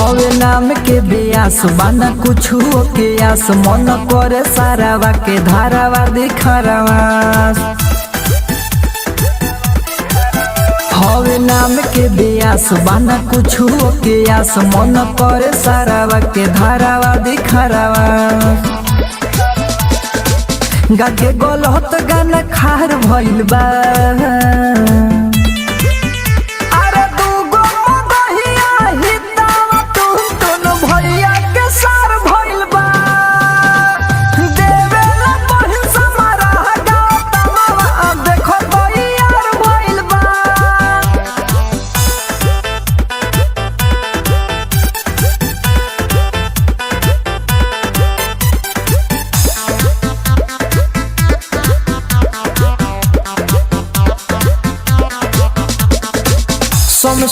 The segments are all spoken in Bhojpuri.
हवे नाम के ब्यास बाना कुछ के आस मन करे सारावा के धारावा दिखरवास। हवे नाम के ब्यास बाना कुछ के आस मन करे सारावा के धारावा दिखरवास। गाके गलत गाना खार भइल बा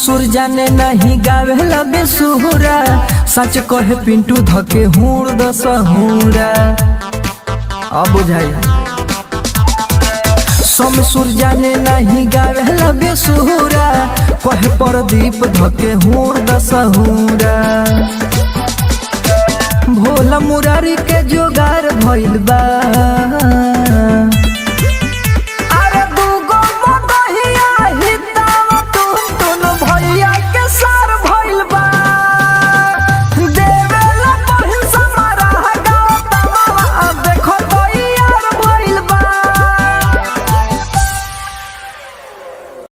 सुर जाने नहीं गावेला बेसुरा सच कहे पिंटू धके हुड़ दसहुरा। अब बुझाई सुर जाने नहीं गावेला बेसुरा कहे प्रदीप धके हुड़ दसहुरा। भोला मुरारी के जोगार भइल बा।